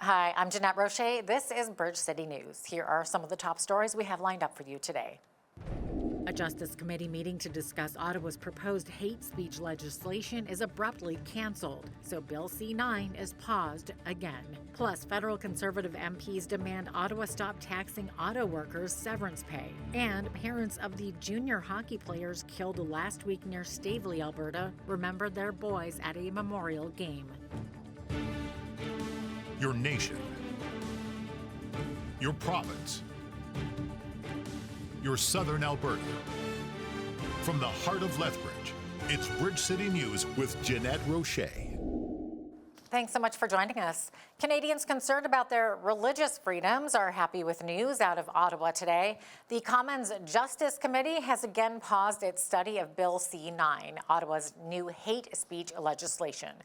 Hi, I'm Jeanette Roche. This is Bridge City News. Here are some of the top stories we have lined up for you today. A Justice Committee meeting to discuss Ottawa's proposed hate speech legislation is abruptly cancelled, so Bill C-9 is paused again. Plus, federal Conservative MPs demand Ottawa stop taxing auto workers' severance pay. And parents of the junior hockey players killed last week near Staveley, Alberta, remembered their boys at a memorial game. Your nation, your province, your southern Alberta. From the heart of Lethbridge, it's Bridge City News with Jeanette Roche. Thanks so much for joining us. Canadians concerned about their religious freedoms are happy with news out of Ottawa today. The Commons Justice Committee has again paused its study of Bill C-9, Ottawa's new hate speech legislation.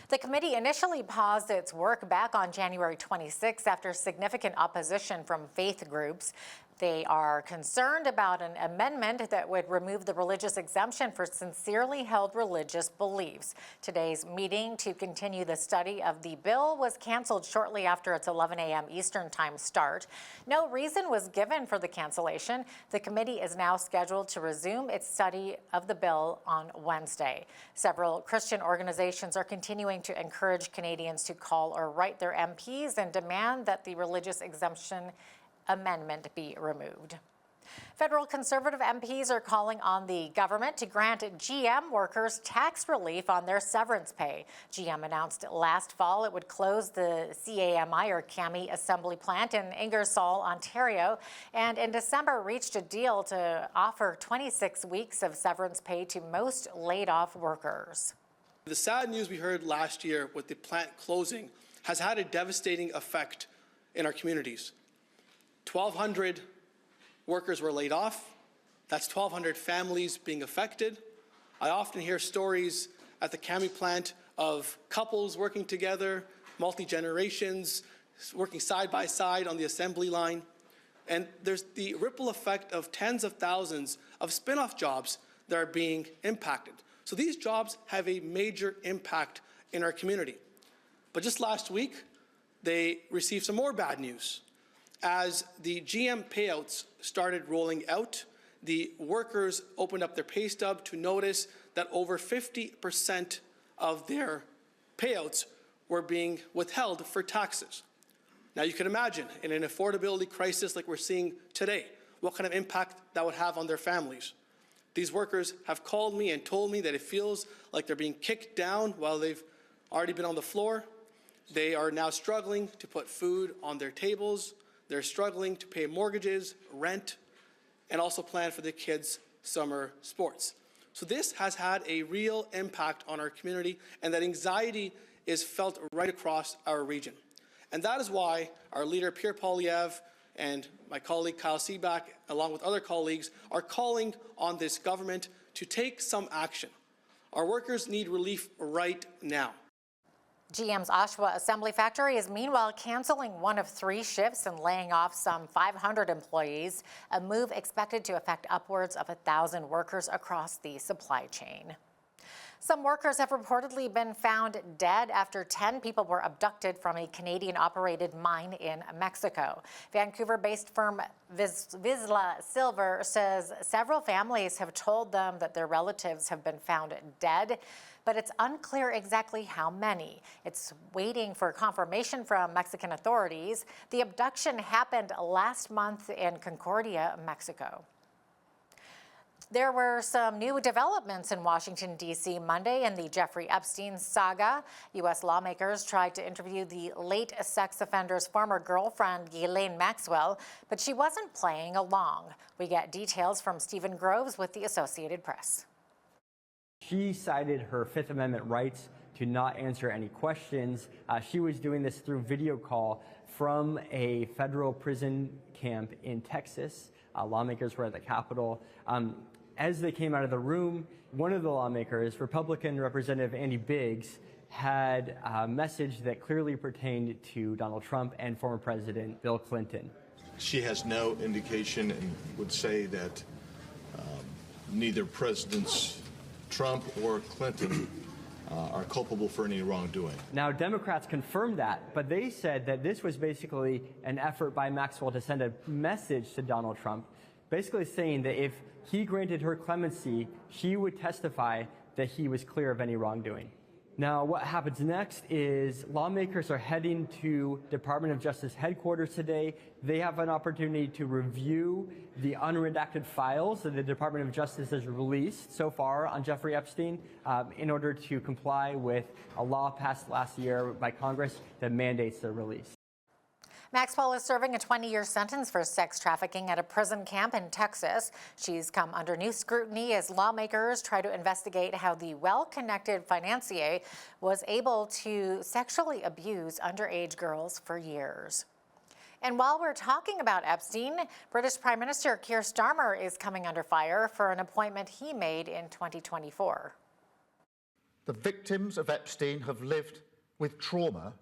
The committee initially paused its work back on January 26 after significant opposition from faith groups. They are concerned about an amendment that would remove the religious exemption for sincerely held religious beliefs. Today's meeting to continue the study of the bill was canceled shortly after its 11 a.m. Eastern Time start. No reason was given for the cancellation. The committee is now scheduled to resume its study of the bill on Wednesday. Several Christian organizations are continuing to encourage Canadians to call or write their MPs and demand that the religious exemption amendment be removed. Federal Conservative MPs are calling on the government to grant GM workers tax relief on their severance pay. GM announced last fall it would close the CAMI or CAMI assembly plant in Ingersoll, Ontario, and in December reached a deal to offer 26 weeks of severance pay to most laid-off workers. The sad news we heard last year with the plant closing has had a devastating effect in our communities. 1,200 workers were laid off. That's 1,200 families being affected. I often hear stories at the CAMI plant of couples working together, multi-generations, working side by side on the assembly line. And there's the ripple effect of tens of thousands of spin-off jobs that are being impacted. So these jobs have a major impact in our community. But just last week, they received some more bad news. As the GM payouts started rolling out, the workers opened up their pay stub to notice that over 50% of their payouts were being withheld for taxes. Now you can imagine, in an affordability crisis like we're seeing today, what kind of impact that would have on their families. These workers have called me and told me that it feels like they're being kicked down while they've already been on the floor. They are now struggling to put food on their tables. They're struggling to pay mortgages, rent, and also plan for their kids' summer sports. So this has had a real impact on our community, and that anxiety is felt right across our region. And that is why our leader, Pierre Poilievre, and my colleague, Kyle Seaback, along with other colleagues, are calling on this government to take some action. Our workers need relief right now. GM's Oshawa Assembly Factory is meanwhile canceling one of 3 shifts and laying off some 500 employees, a move expected to affect upwards of 1,000 workers across the supply chain. Some workers have reportedly been found dead after 10 people were abducted from a Canadian-operated mine in Mexico. Vancouver-based firm Vizsla Silver says several families have told them that their relatives have been found dead, but it's unclear exactly how many. It's waiting for confirmation from Mexican authorities. The abduction happened last month in Concordia, Mexico. There were some new developments in Washington, D.C. Monday in the Jeffrey Epstein saga. U.S. lawmakers tried to interview the late sex offender's former girlfriend, Ghislaine Maxwell, but she wasn't playing along. We get details from Stephen Groves with the Associated Press. She cited her Fifth Amendment rights to not answer any questions. She was doing this through video call from a federal prison camp in Texas. Lawmakers were at the Capitol. As they came out of the room, one of the lawmakers, Republican Representative Andy Biggs, had a message that clearly pertained to Donald Trump and former President Bill Clinton. She has no indication and would say that neither Presidents Trump or Clinton are culpable for any wrongdoing. Now, Democrats confirmed that, but they said that this was basically an effort by Maxwell to send a message to Donald Trump, basically saying that if he granted her clemency, she would testify that he was clear of any wrongdoing. Now, what happens next is lawmakers are heading to Department of Justice headquarters today. They have an opportunity to review the unredacted files that the Department of Justice has released so far on Jeffrey Epstein in order to comply with a law passed last year by Congress that mandates their release. Maxwell is serving a 20-year sentence for sex trafficking at a prison camp in Texas. She's come under new scrutiny as lawmakers try to investigate how the well-connected financier was able to sexually abuse underage girls for years. And while we're talking about Epstein, British Prime Minister Keir Starmer is coming under fire for an appointment he made in 2024. The victims of Epstein have lived with trauma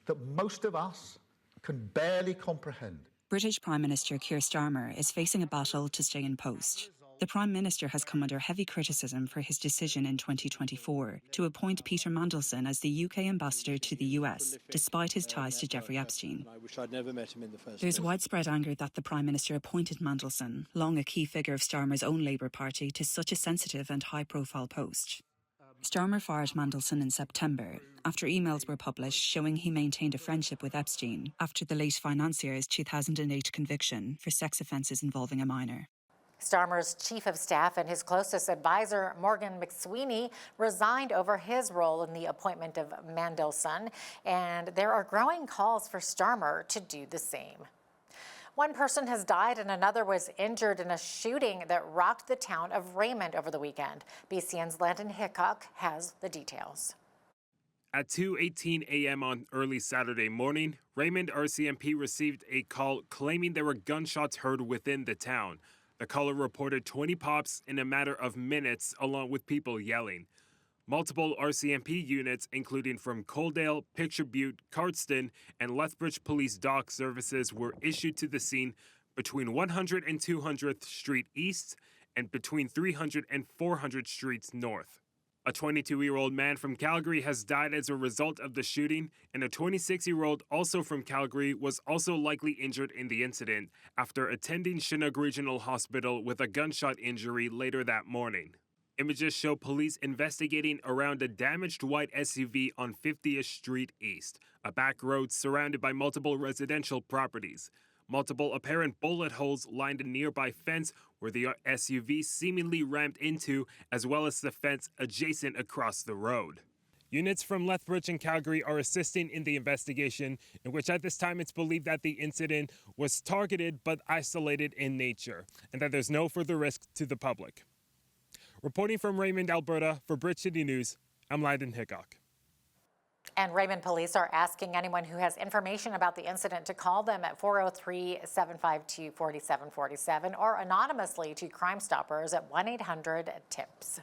that most of us can barely comprehend. British Prime Minister Keir Starmer is facing a battle to stay in post. The Prime Minister has come under heavy criticism for his decision in 2024 to appoint Peter Mandelson as the UK ambassador to the US, despite his ties to Jeffrey Epstein. There's widespread anger that the Prime Minister appointed Mandelson, long a key figure of Starmer's own Labour Party, to such a sensitive and high-profile post. Starmer fired Mandelson in September after emails were published showing he maintained a friendship with Epstein after the late financier's 2008 conviction for sex offences involving a minor. Starmer's chief of staff and his closest advisor, Morgan McSweeney, resigned over his role in the appointment of Mandelson, and there are growing calls for Starmer to do the same. One person has died and another was injured in a shooting that rocked the town of Raymond over the weekend. BCN's Landon Hickok has the details. At 2:18 a.m. on early Saturday morning, Raymond RCMP received a call claiming there were gunshots heard within the town. The caller reported 20 pops in a matter of minutes, along with people yelling. Multiple RCMP units, including from Coaldale, Picture Butte, Cardston, and Lethbridge Police Dock Services, were issued to the scene between 100 and 200th Street East and between 300 and 400 Streets North. A 22-year-old man from Calgary has died as a result of the shooting, and a 26-year-old also from Calgary was also likely injured in the incident after attending Chinook Regional Hospital with a gunshot injury later that morning. Images show police investigating around a damaged white SUV on 50th Street East, a back road surrounded by multiple residential properties. Multiple apparent bullet holes lined a nearby fence where the SUV seemingly rammed into, as well as the fence adjacent across the road. Units from Lethbridge and Calgary are assisting in the investigation, in which at this time it's believed that the incident was targeted but isolated in nature, and that there's no further risk to the public. Reporting from Raymond, Alberta, for Bridge City News, I'm Landon Hickok. And Raymond police are asking anyone who has information about the incident to call them at 403-752-4747 or anonymously to Crime Stoppers at 1-800-TIPS.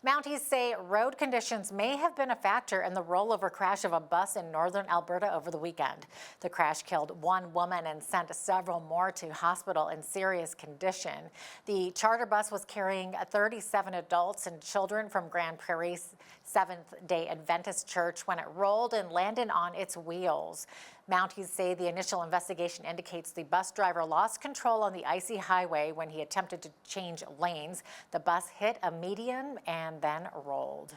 Mounties say road conditions may have been a factor in the rollover crash of a bus in northern Alberta over the weekend. The crash killed one woman and sent several more to hospital in serious condition. The charter bus was carrying 37 adults and children from Grand Prairie Seventh-day Adventist Church when it rolled and landed on its wheels. Mounties say the initial investigation indicates the bus driver lost control on the icy highway when he attempted to change lanes. The bus hit a median and then rolled.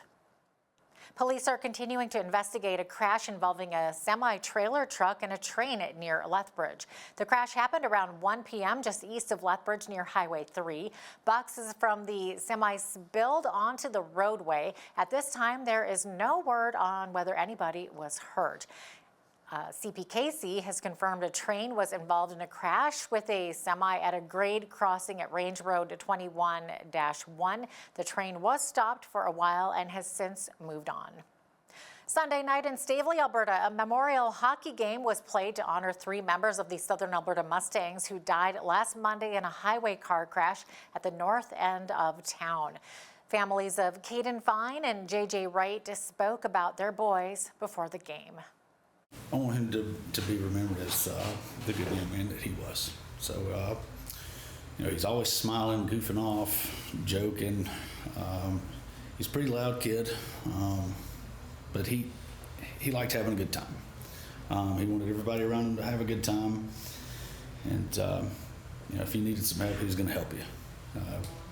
Police are continuing to investigate a crash involving a semi-trailer truck and a train near Lethbridge. The crash happened around 1 p.m. just east of Lethbridge near Highway 3. Boxes from the semi spilled onto the roadway. At this time, there is no word on whether anybody was hurt. CPKC has confirmed a train was involved in a crash with a semi at a grade crossing at Range Road 21-1. The train was stopped for a while and has since moved on. Sunday night in Staveley, Alberta, a memorial hockey game was played to honor 3 members of the Southern Alberta Mustangs who died last Monday in a highway car crash at the north end of town. Families of Caden Fine and JJ Wright spoke about their boys before the game. I want him to be remembered as the good young man that he was. So, he's always smiling, goofing off, joking. He's a pretty loud kid, but he liked having a good time. He wanted everybody around him to have a good time, and you know, if you needed some help, he was going to help you.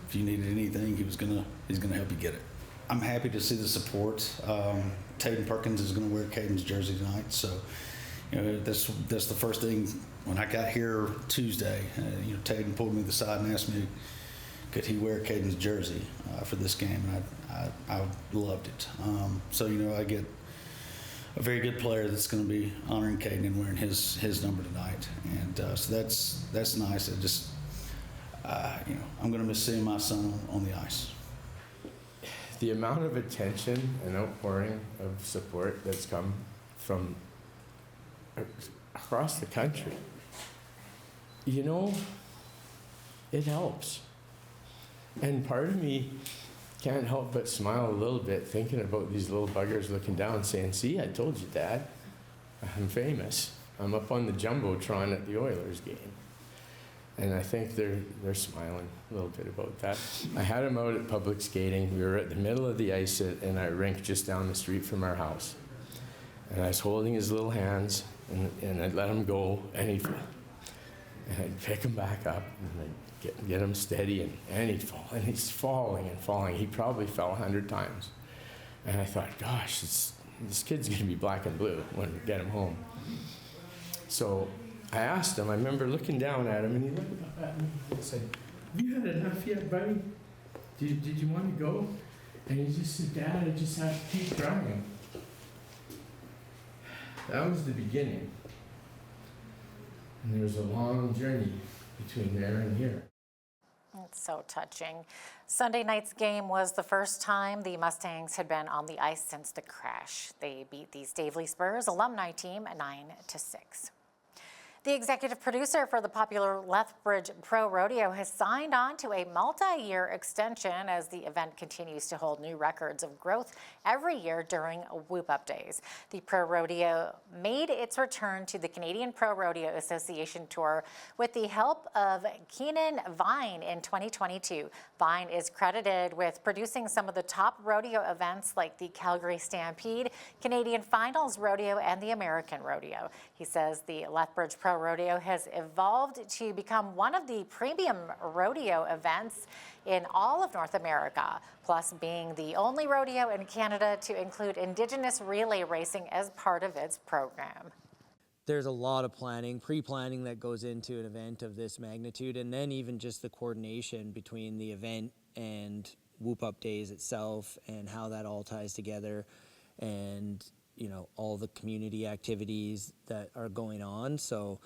If you needed anything, he's going to help you get it. I'm happy to see the support. Taden Perkins is going to wear Caden's jersey tonight, so you know, that's the first thing. When I got here Tuesday, you know, Taden pulled me to the side and asked me, could he wear Caden's jersey for this game, and I loved it. So you know, I get a very good player that's going to be honoring Caden and wearing his number tonight, and so that's nice. It just you know, I'm going to miss seeing my son on the ice. The amount of attention and outpouring of support that's come from across the country, you know, it helps. And part of me can't help but smile a little bit thinking about these little buggers looking down saying, see, I told you, Dad, I'm famous. I'm up on the Jumbotron at the Oilers game. And I think they're smiling a little bit about that. I had him out at public skating. We were at the middle of the ice in our rink just down the street from our house. And I was holding his little hands, and I'd let him go, and I'd pick him back up, and I'd get him steady, and he'd fall. And he's falling and falling. He probably fell 100 times. And I thought, gosh, this kid's going to be black and blue when we get him home. So I asked him, I remember looking down at him, and he looked up at me and said, have you had enough yet, buddy? Did you want to go? And he just said, Dad, I just have to keep trying. That was the beginning. And there was a long journey between there and here. It's so touching. Sunday night's game was the first time the Mustangs had been on the ice since the crash. They beat the Stavely Spurs alumni team 9-6. The executive producer for the popular Lethbridge Pro Rodeo has signed on to a multi-year extension as the event continues to hold new records of growth every year during Whoop Up Days. The Pro Rodeo made its return to the Canadian Pro Rodeo Association Tour with the help of Keenan Vine in 2022. Vine is credited with producing some of the top rodeo events like the Calgary Stampede, Canadian Finals Rodeo, and the American Rodeo. He says the Lethbridge Pro Rodeo has evolved to become one of the premium rodeo events in all of North America, plus being the only rodeo in Canada to include Indigenous relay racing as part of its program. There's a lot of planning, pre-planning that goes into an event of this magnitude, and then even just the coordination between the event and Whoop Up Days itself and how that all ties together, and you know, all the community activities that are going on. So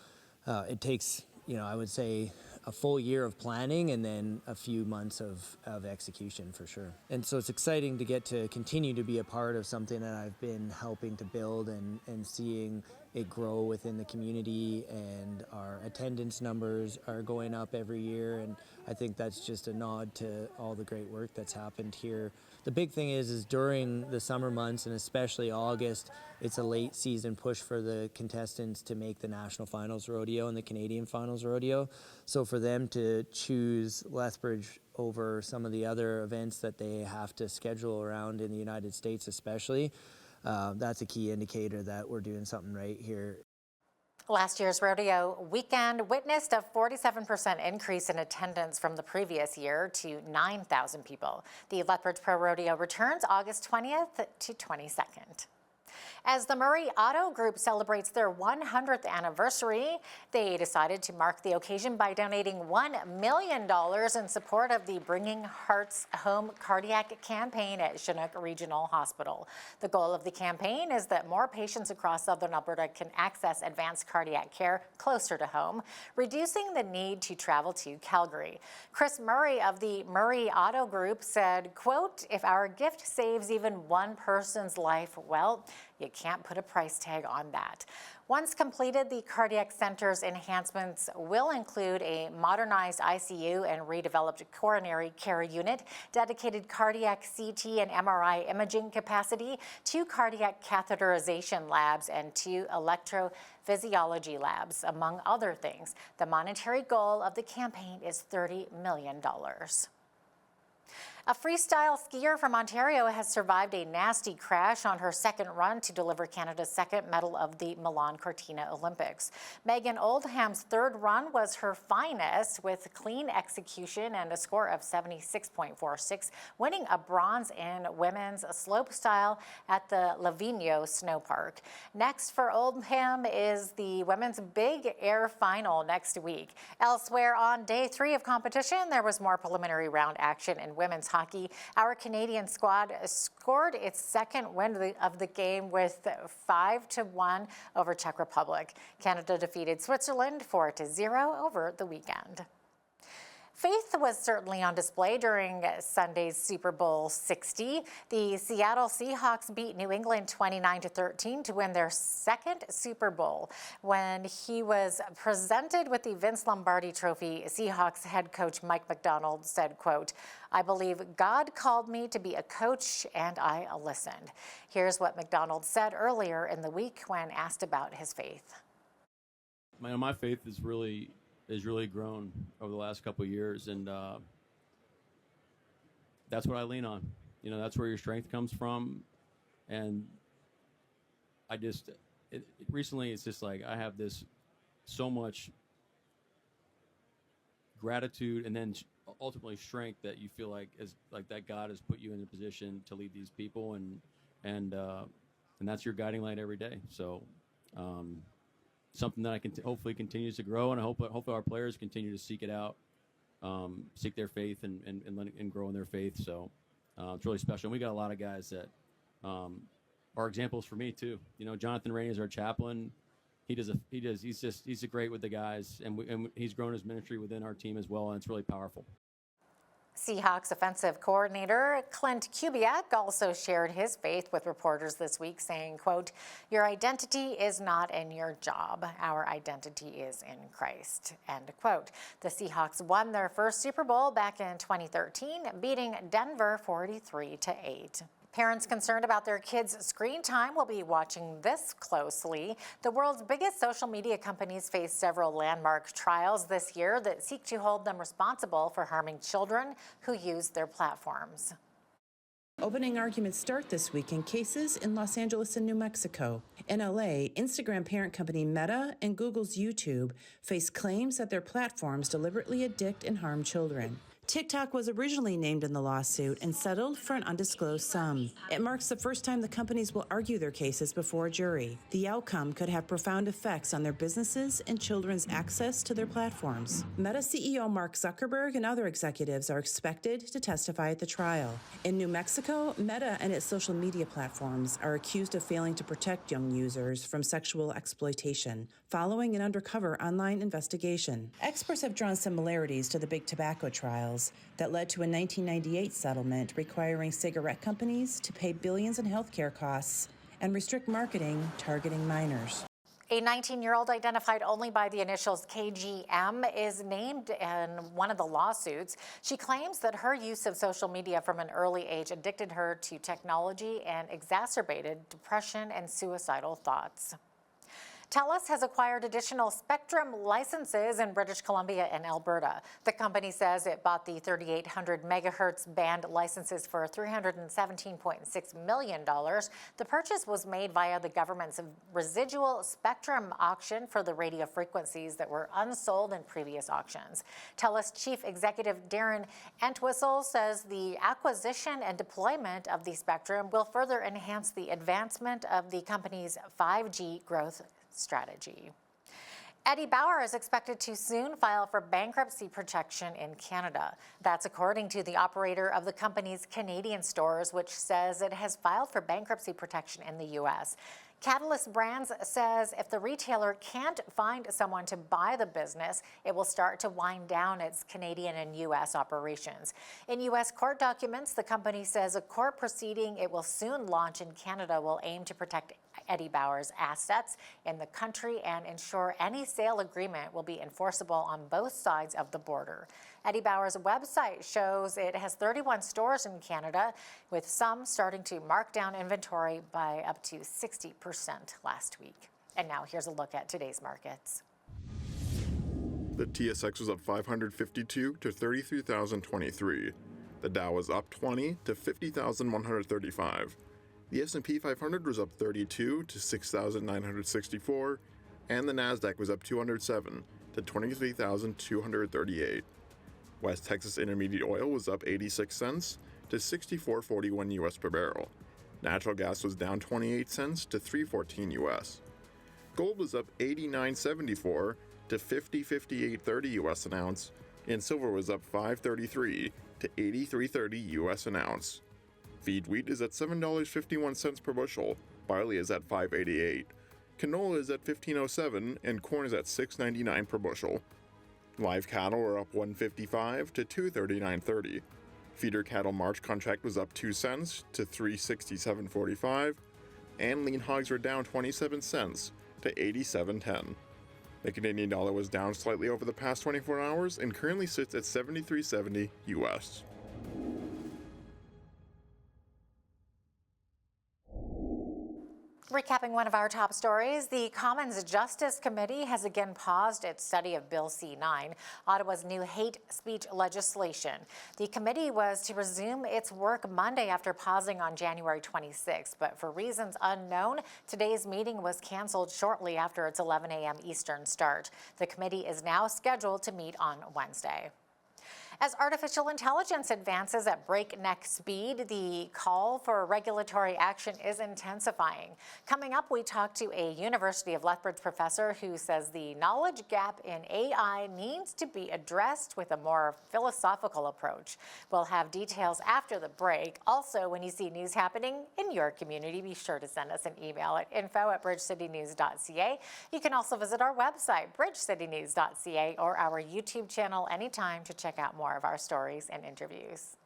it takes, you know, I would say a full year of planning and then a few months of execution for sure. And so it's exciting to get to continue to be a part of something that I've been helping to build and seeing it grow within the community, and our attendance numbers are going up every year, and I think that's just a nod to all the great work that's happened here. The big thing is during the summer months, and especially August, it's a late season push for the contestants to make the National Finals Rodeo and the Canadian Finals Rodeo. So for them to choose Lethbridge over some of the other events that they have to schedule around in the United States especially, that's a key indicator that we're doing something right here. Last year's rodeo weekend witnessed a 47% increase in attendance from the previous year to 9,000 people. The Lethbridge Pro Rodeo returns August 20th to 22nd. As the Murray Auto Group celebrates their 100th anniversary, they decided to mark the occasion by donating $1 million in support of the Bringing Hearts Home cardiac campaign at Chinook Regional Hospital. The goal of the campaign is that more patients across southern Alberta can access advanced cardiac care closer to home, reducing the need to travel to Calgary. Chris Murray of the Murray Auto Group said, quote, "If our gift saves even one person's life, well, you can't put a price tag on that." Once completed, the cardiac center's enhancements will include a modernized ICU and redeveloped coronary care unit, dedicated cardiac CT and MRI imaging capacity, 2 cardiac catheterization labs, and 2 electrophysiology labs, among other things. The monetary goal of the campaign is $30 million. A freestyle skier from Ontario has survived a nasty crash on her second run to deliver Canada's second medal of the Milan Cortina Olympics. Megan Oldham's third run was her finest, with clean execution and a score of 76.46, winning a bronze in women's slopestyle at the Lavigno Snow Park. Next for Oldham is the women's big air final next week. Elsewhere on day 3 of competition, there was more preliminary round action in women's hockey. Our Canadian squad scored its second win of the game with 5-1 over Czech Republic. Canada defeated Switzerland 4-0 over the weekend. Faith was certainly on display during Sunday's Super Bowl 60. The Seattle Seahawks beat New England 29-13 to win their second Super Bowl. When he was presented with the Vince Lombardi Trophy, Seahawks head coach Mike Macdonald said, quote, "I believe God called me to be a coach and I listened." Here's what Macdonald said earlier in the week when asked about his faith. My faith is really grown over the last couple of years, and that's what I lean on. You know, that's where your strength comes from, and recently it's just like I have this so much gratitude and then ultimately strength that you feel like that God has put you in a position to lead these people, and that's your guiding light every day. So. Something that I can hopefully continues to grow, and I hope our players continue to seek it out, seek their faith and grow in their faith. So it's really special. And we got a lot of guys that are examples for me too. You know, Jonathan Rainey is our chaplain. He's great with the guys, and he's grown his ministry within our team as well, and it's really powerful. Seahawks offensive coordinator Clint Kubiak also shared his faith with reporters this week, saying, quote, "Your identity is not in your job. Our identity is in Christ," end quote. The Seahawks won their first Super Bowl back in 2013, beating Denver 43-8. Parents concerned about their kids' screen time will be watching this closely. The world's biggest social media companies face several landmark trials this year that seek to hold them responsible for harming children who use their platforms. Opening arguments start this week in cases in Los Angeles and New Mexico. In LA, Instagram parent company Meta and Google's YouTube face claims that their platforms deliberately addict and harm children. TikTok was originally named in the lawsuit and settled for an undisclosed sum. It marks the first time the companies will argue their cases before a jury. The outcome could have profound effects on their businesses and children's access to their platforms. Meta CEO Mark Zuckerberg and other executives are expected to testify at the trial. In New Mexico, Meta and its social media platforms are accused of failing to protect young users from sexual exploitation, following an undercover online investigation. Experts have drawn similarities to the big tobacco trials that led to a 1998 settlement requiring cigarette companies to pay billions in healthcare costs and restrict marketing targeting minors. A 19-year-old identified only by the initials KGM is named in one of the lawsuits. She claims that her use of social media from an early age addicted her to technology and exacerbated depression and suicidal thoughts. TELUS has acquired additional spectrum licenses in British Columbia and Alberta. The company says it bought the 3,800 megahertz band licenses for $317.6 million. The purchase was made via the government's residual spectrum auction for the radio frequencies that were unsold in previous auctions. TELUS Chief Executive Darren Entwistle says the acquisition and deployment of the spectrum will further enhance the advancement of the company's 5G growth strategy. Eddie Bauer is expected to soon file for bankruptcy protection in Canada. That's according to the operator of the company's Canadian stores, which says it has filed for bankruptcy protection in the U.S. Catalyst Brands says if the retailer can't find someone to buy the business, it will start to wind down its Canadian and U.S. operations. In U.S. court documents, the company says a court proceeding it will soon launch in Canada will aim to protect Eddie Bauer's assets in the country and ensure any sale agreement will be enforceable on both sides of the border. Eddie Bauer's website shows it has 31 stores in Canada, with some starting to mark down inventory by up to 60% last week. And now here's a look at today's markets. The TSX was up 552 to 33,023. The Dow was up 20 to 50,135. The S&P 500 was up 32 to 6,964, and the Nasdaq was up 207 to 23,238. West Texas Intermediate Oil was up 86 cents to 64.41 US per barrel. Natural gas was down 28 cents to 3.14 US. Gold was up 89.74 to 50.5830 US an ounce, and silver was up 5.33 to 83.30 US an ounce. Feed wheat is at $7.51 per bushel, barley is at $5.88, canola is at $15.07, and corn is at $6.99 per bushel. Live cattle are up $1.55 to $2.39.30. Feeder cattle March contract was up 2 cents to $3.67.45, and lean hogs were down 27 cents to $87.10. The Canadian dollar was down slightly over the past 24 hours and currently sits at 73.70 US. Recapping one of our top stories, the Commons Justice Committee has again paused its study of Bill C-9, Ottawa's new hate speech legislation. The committee was to resume its work Monday after pausing on January 26, but for reasons unknown, today's meeting was canceled shortly after its 11 a.m. Eastern start. The committee is now scheduled to meet on Wednesday. As artificial intelligence advances at breakneck speed, the call for regulatory action is intensifying. Coming up, we talk to a University of Lethbridge professor who says the knowledge gap in AI needs to be addressed with a more philosophical approach. We'll have details after the break. Also, when you see news happening in your community, be sure to send us an email at info@bridgecitynews.ca. You can also visit our website, bridgecitynews.ca, or our YouTube channel anytime to check out more of our stories and interviews.